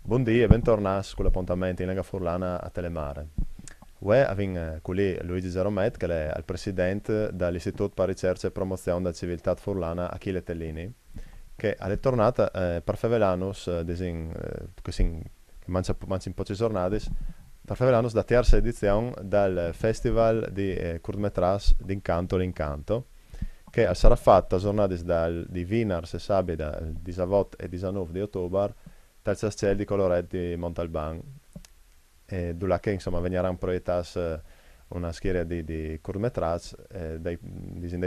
Buondì e bentornati con l'appuntamento in Lega Furlana a Telemare. Ue avin con lì Luigi Zeromet, che è il presidente dell'Istituto per Ricerca e Promozione della Civiltà Furlana Achille Tellini, che è tornata per Fevelanus, che mangia in poche giornate, per Fevelanus da terza edizione del Festival di cortometrage d'Incanto l'Incanto, che sarà fatta giornate di Vinars e Sabi dal 18 e 19 di ottobre dal Ciascel di Coloret di Montalban, e dove che insomma veniranno proiettati una schiera di cortometrage dei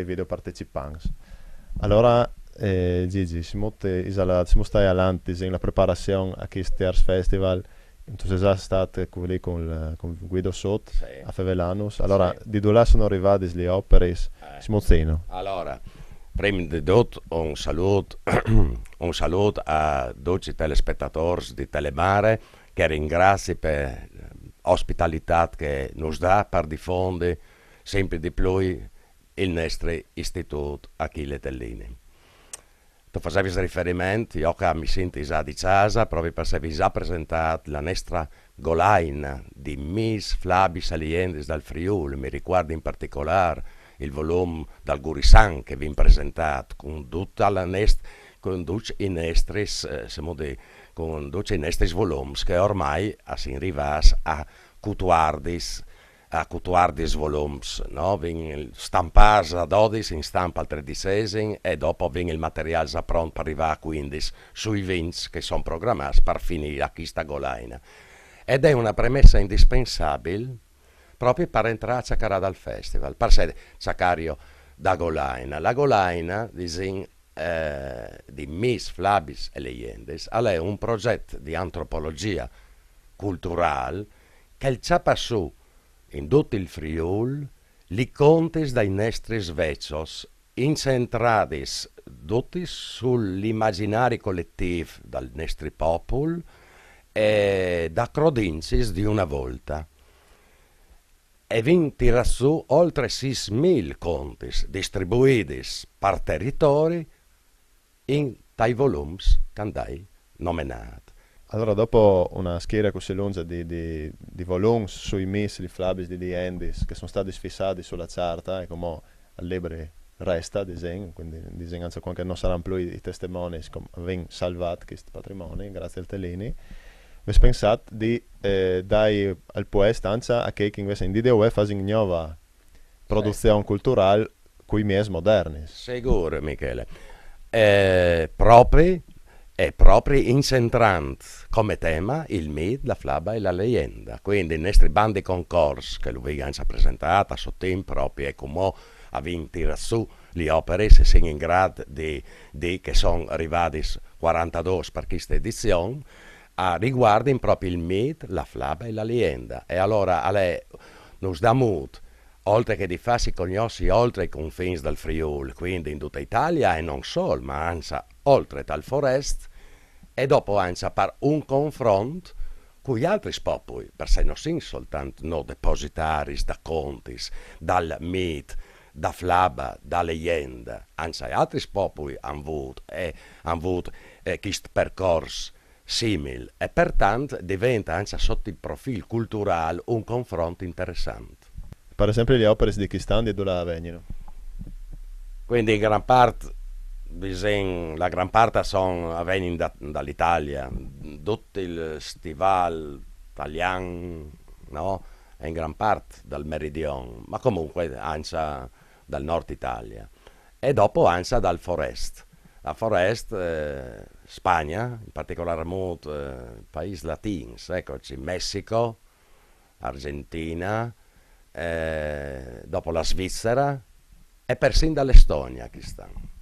video partecipanti. Allora Gigi, siamo stati avanti in la preparazione a questo terzo festival. Tu sei già stato con Guido Sot a Fevelanus. Allora, di dove sono arrivate le opere? Simozzino. Allora, prima di tutto un saluto a tutti i telespettatori di Telemare, che ringrazio per l'ospitalità che ci dà per diffondere sempre di più il nostro istituto Achille Tellini. Tu facevi riferimento, io che mi sento già di casa, proprio per aver già presentato la nostra golaina di Miss Flabis Aliendis dal Friuli. Mi riguarda in particolare il volume dal Gurisan che vi ho presentato, con tutta la con tutti i nostri volumi che ormai si arrivati a cutuardis volums, no? Vin stampati a 12, in stampa al 13 e dopo viene il materiale già pronto per arrivare a 15 sui 20 che sono programmati per finire a questa golaina. Ed è una premessa indispensabile proprio per entrare a Ciacarà dal festival, per essere Ciacario da golaina. La golaina di Miss Flabis e Leyendes è un progetto di antropologia culturale che ci ha su in tutto il Friuli li conti dai nostri sveccios incentrati tutti sull'immaginario collettivo del nostro popolo e da crodincis di una volta. E vin tira su oltre 6.000 conti distribuiti per territori in tai volums che andai nominati. Allora, dopo una schiera così lunga di volumi sui missili Flabis di Endis che sono stati fissati sulla carta, e come al libre resta disegno, quindi disegno anche quando non saranno più i testimoni come vengono salvati questo patrimonio grazie al Tellini. Vi pensate di dare al poeta a che invece in DDOE fa una nuova produzione culturale con i miei moderni? Sicuro, Michele. Proprio incentrante come tema il mito, la flaba e la leggenda. Quindi i nostri bandi concorsi che lui ha presentato a suo tempo proprio e come ha vinto su le opere se sono in grado di che sono arrivati 42 per questa edizione, riguardano proprio il mito, la flaba e la leggenda. E allora nos dà modo, oltre che di farsi conoscere oltre i confini del Friuli, quindi in tutta Italia e non solo, ma anche oltre dal forest, e dopo anche per un confronto con gli altri popoli, perché non sono soltanto no depositari da conti, dal mito, da flaba, da leggenda, anche altri popoli hanno avuto questo percorso simile e pertanto diventa anche sotto il profilo culturale un confronto interessante. Per esempio le opere di Chistan di dove vengono? Quindi in gran parte la gran parte vengono dall'Italia, tutto il stival italiano, no? È in gran parte dal meridione, ma comunque anche dal nord Italia e dopo anche dal forest. La forest, Spagna, in particolare paesi latini, eccoci, Messico, Argentina, dopo la Svizzera e persino dall'Estonia che stanno.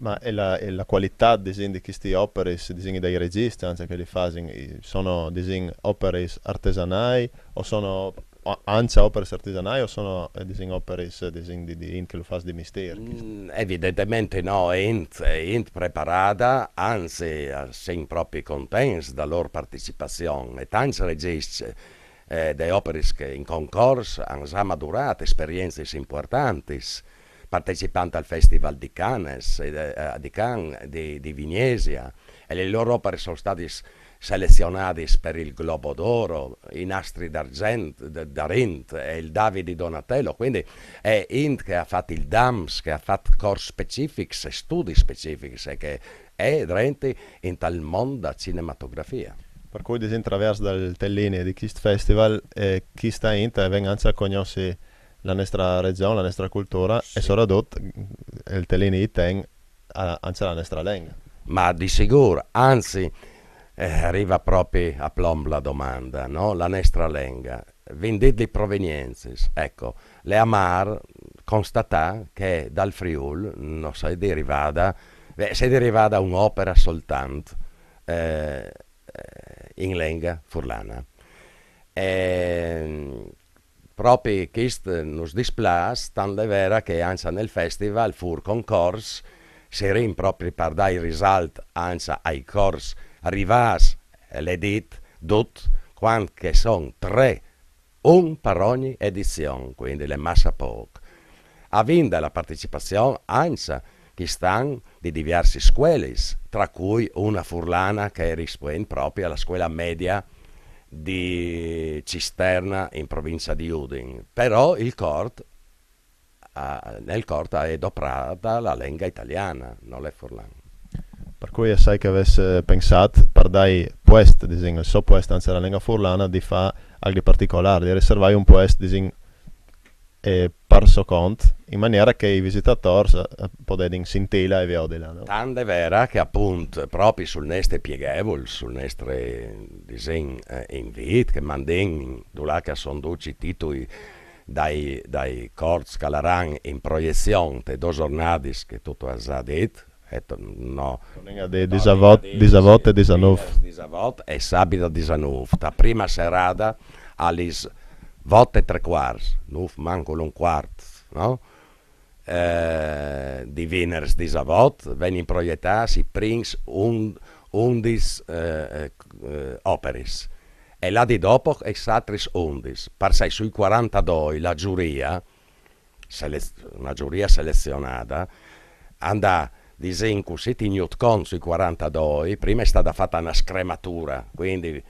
Ma è la qualità di queste opere, disegni dai registi, anche che li fanno, sono disegni opere artigianali o sono anche opere artigianali o sono disegni opere disegni di che lo fa di mistero? Evidentemente no, è preparata, anzi, sin proprio contenti della loro partecipazione. E tanti registi delle opere che in concorso hanno già maturato esperienze importanti, partecipando al Festival di Cannes, di Cannes, di Venezia, e le loro opere sono state selezionate per il Globo d'Oro, i nastri d'argento, d'Arint e il Davide Donatello, quindi è Int che ha fatto il DAMS, che ha fatto corsi specifici e studi specifici e che è dentro in tal mondo da cinematografia. Per cui attraverso dal tellini di questo festival, chi sta in te venga anche a conoscere la nostra regione, la nostra cultura Sì. e soprattutto il tellini di ten anche la nostra lingua. Ma di sicuro, anzi, arriva proprio a plomb la domanda, no? La nostra lingua. Vendete le provenienze. Ecco, le Amar constata che dal Friul non si è derivata un'opera soltanto in lingua furlana. Proprio questo nos dispiace, tanto è vero che anche nel festival fur concorsi serin proprio per dare risalto anche ai corsi arrivati, le dit, dut, quando che sono tre, un per ogni edizione, quindi le massa poco. Avendo la partecipazione anche che stanno di diverse scuole, tra cui una furlana che risponde proprio alla scuola media di Cisterna in provincia di Udine. Però il corto nel corto è adoperata la lingua italiana, non le furlane. Per cui sai che avesse pensato per dare questo disegno, il suo questo anzi la lingua furlana di fare algo particolare, di riservare un questo disegno per suo conto, in maniera che i visitatori possano sentire e vedere. No? Tanto è vera che appunto proprio sul nostro pieghevole, sul nostro disegno invito, che mandiamo, che sono tutti i titoli dai corsi che laranno in proiezione, te due giornate che tutto ha già detto, no, Disavot e 19. e sabato 19, la prima serata alle 8:15, non manco un quarto, no? Di venerdì 19 vengono proiettati i primi 11 opere. E là di dopo è stato 11, per sei sui 42 la giuria, una giuria selezionata, andà disegno così tenuto conto sui 42, prima è stata fatta una scrematura, quindi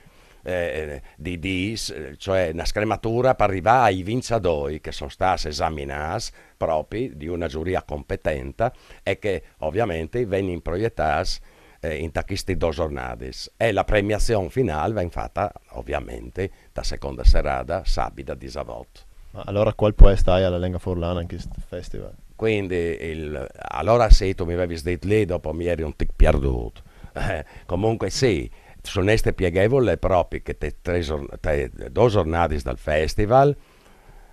di dis, cioè una scrematura per arrivare ai vincitori che sono stati esaminati proprio di una giuria competente e che ovviamente vengono proiettati in queste due giornate e la premiazione finale viene fatta ovviamente da seconda serata sabato 19. Allora qual può stare alla lingua furlana in questo festival? Quindi allora se tu mi avevi detto lì dopo mi eri un tic perduto, comunque sì, su queste pieghevole proprio che te due giornate dal festival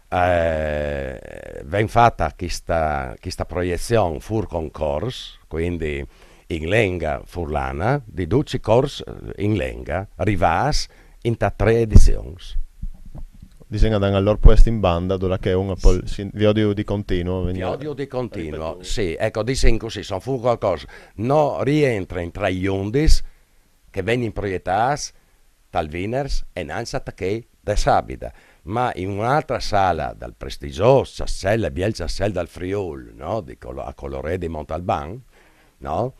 viene fatta questa proiezione fur concorso, quindi in lingua furlana, di 12 corsi in lingua, arrivati in 3 edizioni. Disegna da allora puesto in banda, dove che uno poi vi odio di continuo. Vi odio di continuo, sì, ecco, disegno così, sono fu qualcosa, non rientra in tra gli 11 che vengono proiettati dal venerdì e non che da sabato, ma in un'altra sala dal prestigioso Ciassella, Biel Ciassella dal Friul, no? A Coloré di Montalban, no?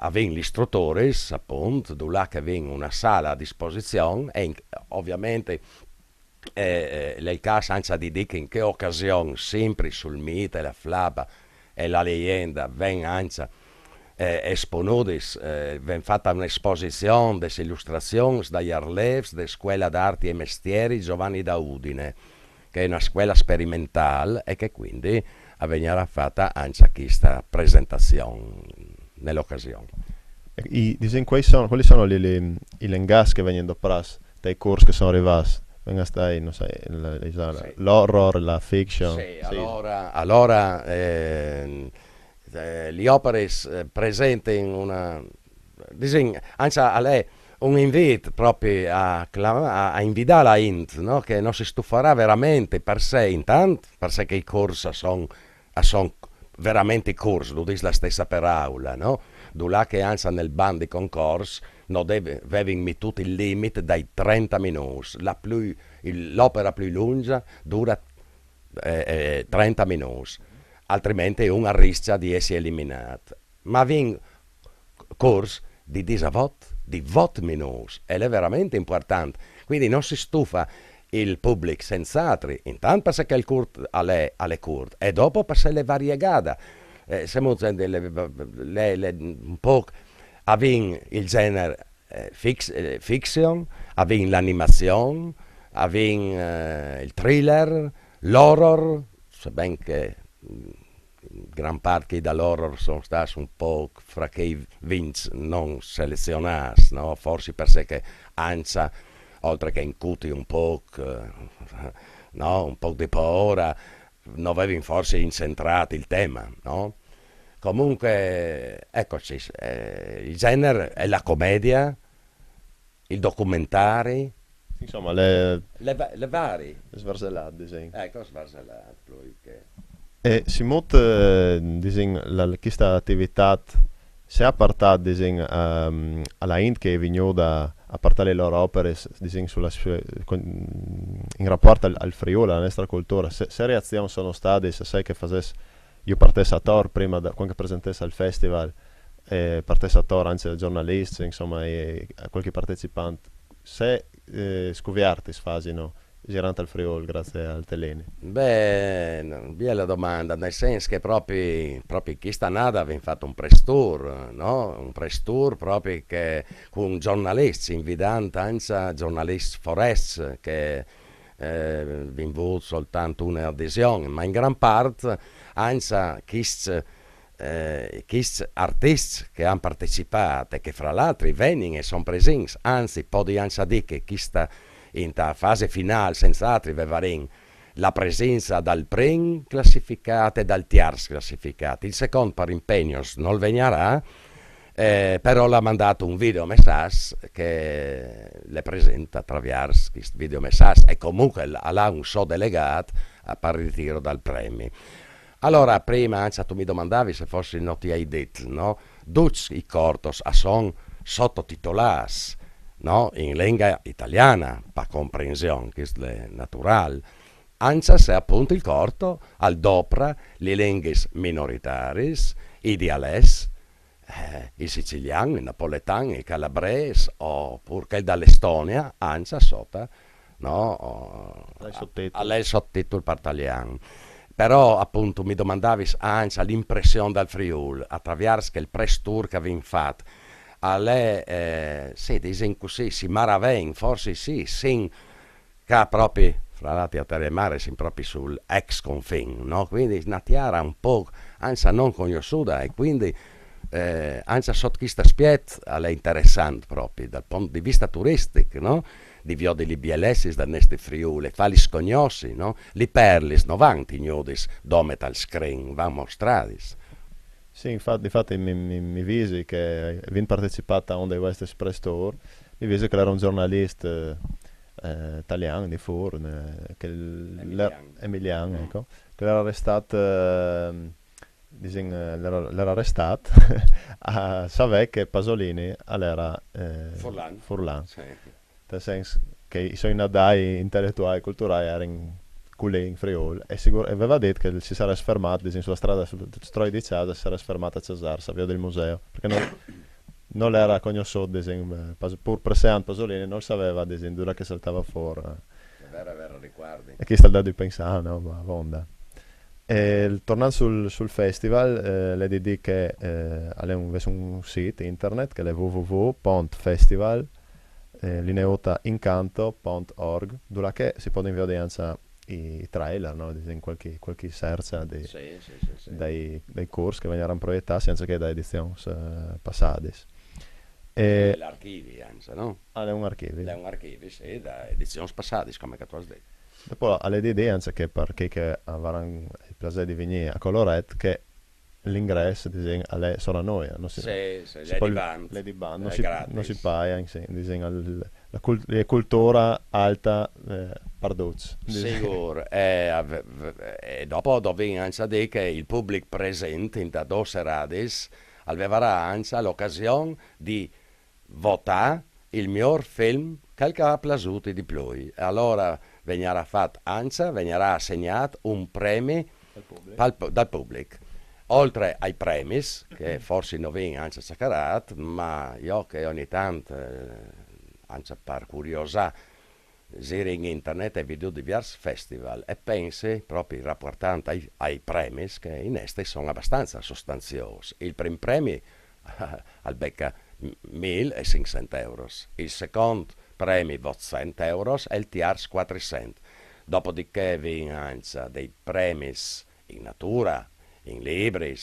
Avevano gli istruttori, appunto, dove che avevano una sala a disposizione e ovviamente nel caso anche di dire in che occasione, sempre sul mito e la flaba e la leggenda, vengono anche esponuti, viene fatta un'esposizione delle illustrazioni dagli Arlevs della Scuola d'Arti e Mestieri Giovanni da Udine, che è una scuola sperimentale e che quindi veniva fatta anche questa presentazione nell'occasione. Quali sono i lengas che vengono presi dai corsi che sono arrivati? Venga stai, non sai, l'horror, la fiction. Sì, allora le opere presenti in una anzi a lei un invito proprio a invitare la Int, no? Che non si stuferà veramente per sé, intanto per sé che i corsi sono veramente corsi, lo dice la stessa per aula, no? Là che anzi nel bando di concorso non avevi tutto il limite dai 30 minuti, l'opera più lunga dura 30 minuti, altrimenti uno rischia di essere eliminato. Ma vin corsi di 20 minuti ed è veramente importante. Quindi non si stufa il pubblico senz'altro, intanto perché il curt alle curt e dopo perché le variegate. Siamo un po' avin il genere fiction, avin l'animazione, avin il thriller, l'horror, sebbene che gran parte dall'horror sono stati un po' fra che vinci non selezionati, no? Forse perché ansia, oltre che incuti un po', no? Un po' di paura, non avevi forse incentrato il tema, no? Comunque, eccoci, il genere è la commedia, il documentario, Insomma, le varie. svarzellat, disegno. Ecco, svarzellato, lui che... E si mot, questa attività si è appartata, alla Int che è venuta a partire le loro opere, in rapporto al Friuli, alla nostra cultura. Se reazioni sono state, se sai che facesse, io partessi a Tor prima, quando presentessi al festival, partessi a Tor anche da giornalisti, insomma, e a qualche partecipante, se scoviarti sfasino girante al Friuli grazie al Teleni. Beh, bella domanda, nel senso che proprio chi sta nata aveva fatto un press tour, no? Un press tour proprio che con giornalisti, invitando anche giornalisti foresti che vi avuto soltanto un'adesione, ma in gran parte anche questi artisti che hanno partecipato e che fra l'altro vengono e sono presenti, anzi, poi anche dire che chi sta in fase finale senza altri vevarin la presenza dal prim classificato e dal tiers classificato. Il secondo per impegno non venirà, però l'ha mandato un video messaggio che le presenta attraverso questo video messaggio e comunque ha un suo delegato per il ritiro dal premio. Allora, prima anzi tu mi domandavi se forse non ti hai detto, no? Tutti i cortos sono sottotitolati, no? In lingua italiana, per comprensione, che è naturale. Anche se appunto il corto al dopra le lingue minoritarie, i dialetti, il siciliano, il napoletano, il calabrese, oppure che dall'Estonia, anche sotto, no? Lei sottotitolo per italiano. Però appunto mi domandavi anche l'impressione dal Friuli, attraverso il press tour che avevo fatto. A lei, sì, dicono così, si maraviglia, forse sì, che proprio, fra l'altro a terra e mare, si proprio sull'ex confine, no? Quindi una tiara un po', anzi non conosciuta, e quindi anche sotto questo aspetto è interessante proprio, dal punto di vista turistico, no? Di via di bielessis da neste Friuli, fa li scognossi, no? Li perlis, 90 ignodis, domet al screen, va mostradis. Sì, infatti mi visi che avevo partecipato a un dei West Express Tour, mi visi che era un giornalista italiano di Furne, Emiliano, ecco, che era arrestato, l'era arrestato a sapere che Pasolini era Furlan. Sì. Nel senso che i suoi nadai intellettuali e culturali erano quelli in Friuli e aveva detto che si sarebbe fermato sulla strada sul Stroi di Casa, si sarebbe fermato a Cesar, a via del museo, perché non era conosciuto, pur presente Pasolini non sapeva dura che saltava fuori. È vero, ricordi. E chi sta dando di pensare, no, ma vonda. Tornando sul festival, le dico che ha un sito internet che è www.festival lineota.incanto.org, dove che si può inviare anche i trailer, no? In qualche search dai corsi che vengono proiettati senza che da edizioni passate. L'archivio, anzi, no? È un archivio. È un archivio, sì, da edizioni passate, come che tu hai detto. Dopo alle idee anche che per chi che avranno il piacere di venire a Coloret che l'ingresso disegna alle sono a noi, non si, Sì, si Lady può- Band, Lady Band, è non si gratis. paga, sì, disegna la cultura alta Parducci, Sicuro, e dopo dove anche dire che il pubblico presente in da due serate aveva anche l'occasione di votare il miglior film che ha piaciuto di più. E allora veniva fatto anche, veniva assegnato un premio al pubblico. dal pubblico. Oltre ai premi, che forse non vengono anche sacrati, ma io che ogni tanto, anche per curiosità, giro in internet e vedo diversi festival e pensi, proprio rapportando ai premi, che in este sono abbastanza sostanziosi. Il primo premio al becca 1.500 euro, il secondo premio 800 euro e il terzo 400. Dopodiché vengono dei premi in natura, in libri,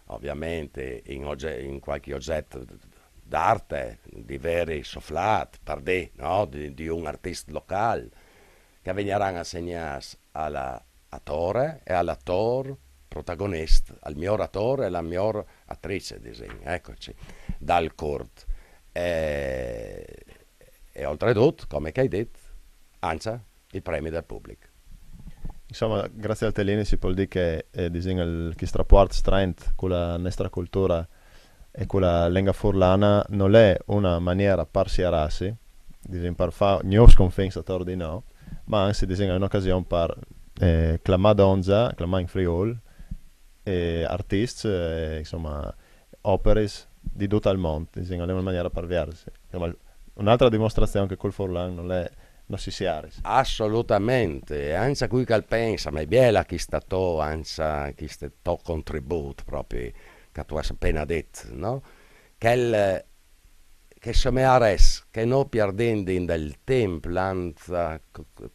ovviamente in qualche oggetto d'arte, di veri sofflat, pardè, no? di un artista locale, che verranno assegnati all'attore e all'attore protagonista, al miglior attore e alla miglior attrice di disegno, eccoci, dal Kurt. E, e oltretutto, come hai detto, anche il premio del pubblico. Insomma, grazie al Tellini si può dire che disegna il chi strapuart strength con la nostra cultura e con la lingua furlana non è una maniera per siararsi, disegna per fare non sconfensatori di no, ma anzi disegna un'occasione per clamare donza, clamare in friul, e artisti, insomma, opere di tutto il mondo, disegna una maniera per versi. Insomma, un'altra dimostrazione che col furlan non si siaris. Assolutamente, anche qui che pensa, ma è bella chi sta to, anche chi sta to contributo proprio, che tu hai appena detto, no? Che someares, che non perdendo del tempo, l'anza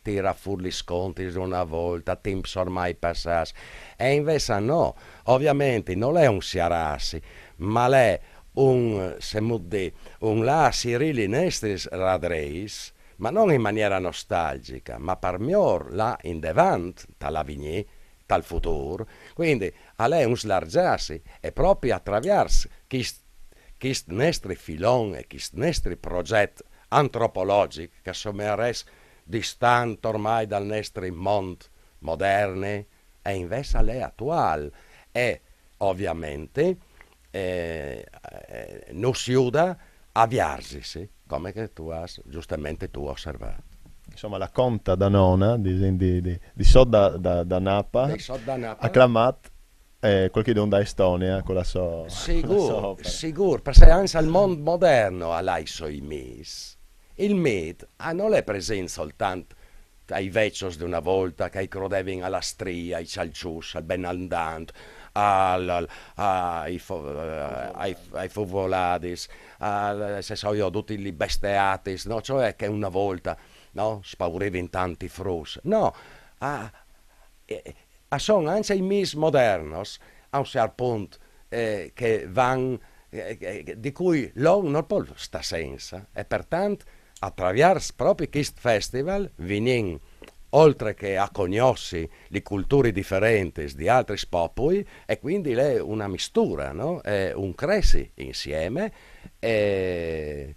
tira fuori gli sconti una volta, tempi ormai passati, e invece no, ovviamente non è un siarassi, ma è un, se mudde, un la Sirili Nestris Radreis, ma non in maniera nostalgica, ma per miglior là in devant, dall'avigné, dal futuro. Quindi a lei un slargiarsi e proprio attraverso questo nostro filone e questo nostro progetto antropologico che sono distante ormai dal nostro mondo moderno e invece a lei attuale e ovviamente non si usa avviarsi, come che tu hai giustamente tu osservato. Insomma, la conta da nonna di so da Napa Dei ha Soddanapa? chiamato qualche don da Estonia con la sua Sicuro, opera. sicuro, perché anche al mondo moderno ha i suoi mis. Il mit non è presente soltanto ai vecchios di una volta che credevano alla stria, ai cialcius, al benandant, ai fuvoladis, se so io, tutti i besteatis, no? Cioè che una volta no? Spaurevano tanti frus. No, a, sono anche i mis modernos a un certo punto che van, di cui l'on non può sta senza e pertanto attraverso proprio questo festival vengono oltre che a conoscere le culture differenti di altri popoli e quindi è una mistura, no? È un cresci insieme e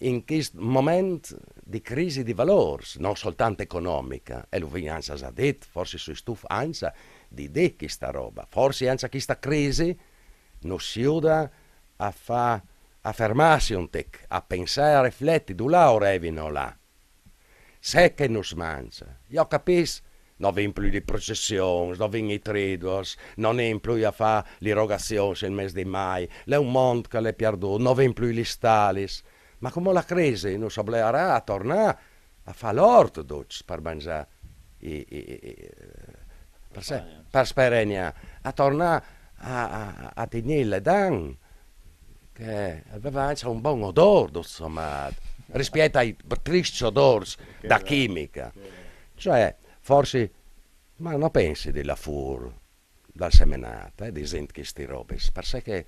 in questo momento di crisi di valori, non soltanto economica, e lo vignanza ha detto, forse sui stuf ansia di dire questa roba, forse anche questa crisi non si aiuta a fermarsi un tic, a pensare, a riflettere, du là o revino là. Se che non si mangia, io capisco, non vengono più le processioni, non vengono i tridos, non vengono più a fare l'irrogazione il mese di mai, è un mondo che è perduto, non vengono più gli stalis, ma come la crisi non si obbligherà a tornare a fare l'ortodosso per mangiare, per sperenia, a tornare a tenere le dan, che aveva anche un buon odore, insomma, rispetto ai tristi odori da chimica. Cioè, forse, ma non pensi della fur dal semenato, di gente che sti robe, perché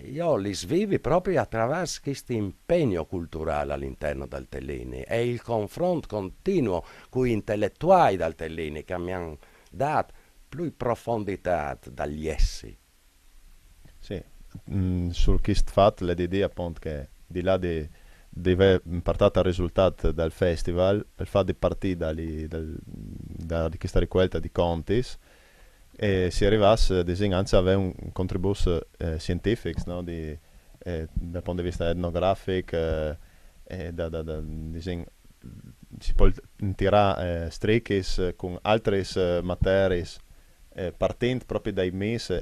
io li svivi proprio attraverso questo impegno culturale all'interno del Tellini e il confronto continuo con gli intellettuali del Tellini che mi hanno dato più profondità dagli essi. Sì, sul Kist Fat l'idea appunto che di là di aver portato il risultato del festival, il fatto di partire da questa ricolta di Contis e si arrivasse anche a avere un contributo scientifico, no? Dal punto di vista etnografico, e si può tirare strecche con altre materie partendo proprio dai MES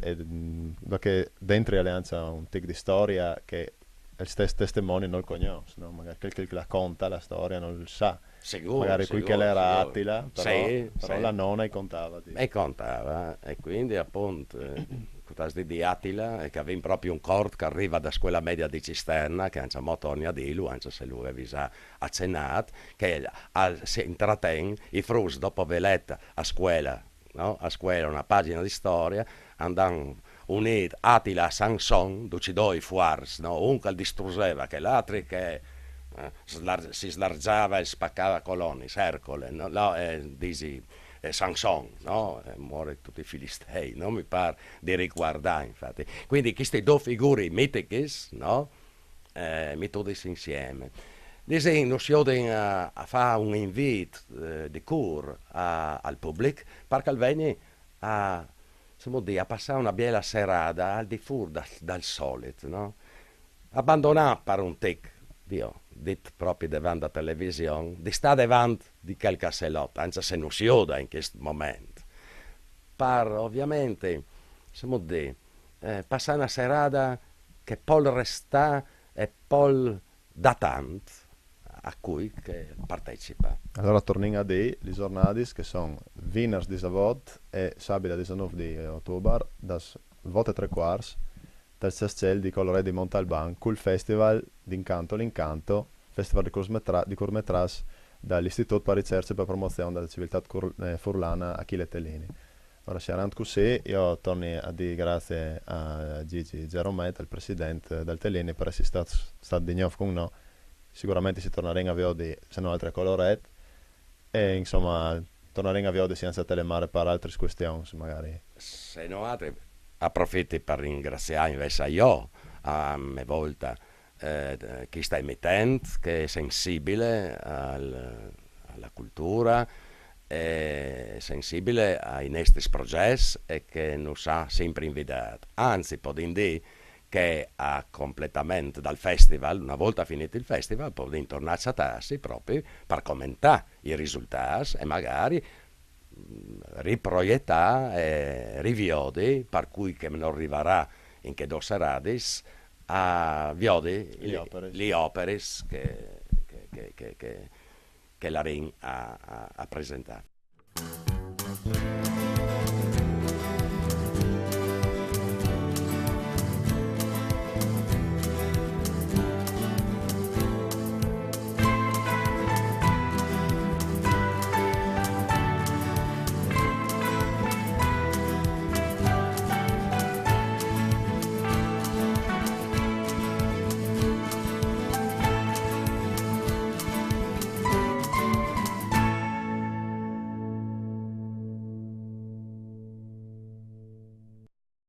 perché dentro l'Alleanza un tic di storia che il stesso testimone non lo conosce, no? Magari quel che la conta la storia non lo sa, Sicuro, magari qui che era Attila, però, sì, però sì. la nonna contava. E contava, e quindi appunto, di Attila, che aveva proprio un corpo che arriva da scuola media di Cisterna, che anche molto ogni adilu, anche se lui aveva accennato, che si intrattiene i frus dopo veletta a scuola, no? A scuola una pagina di storia, andano uniti Attila a Sanson, dove due fuars, no? Un che distruggeva, che l'altro che si slargiava e spaccava colonni, Ercole, no? Disi Sanson, no? Muore tutti i filistei, no? Mi pare di riguardare, infatti. Quindi queste due figure mitiche, no? Metodisi insieme. Disegno si oden a fare un invito di cura al pubblico perché viene a, a passare una bella serata al di fuori dal solito, no? Abbandonare per un tic, Dio, dit proprio davanti alla televisione, di stare davanti di quel casellotto, anche se non si oda in questo momento. Per ovviamente, passare una serata che poi resta e poi da tanto a cui che partecipa. Allora torniamo a dei le giornate che sono Wieners di Savot e sabato 19 di ottobre, da vote e tre quarts, dal Sascel di Colore di Montalban, col festival d'Incanto l'Incanto, festival di cortometrage dall'Istituto per Ricerca per Promozione della Civiltà Furlana Achille Tellini. Ora, Sharant Cusè, io torno a dire grazie a Gigi Geromet, il presidente del Tellini, per essere stato di nuovo con noi. Sicuramente si tornerà a vedere se non altre colorette e insomma torneremo a vedere senza telemare per altre questioni magari. Se no altri approfitto per ringraziare invece io a mia volta chi sta emittendo, che è sensibile alla cultura, è sensibile ai nostri progetti e che non sa sempre invitato. Anzi, può dire che ha completamente dal festival, una volta finito il festival, può tornarci a tassi proprio per commentare i risultati e magari riproiettare e riviodi, per cui che non arriverà in che dos radis a viodi le opere che la Ring ha presentato.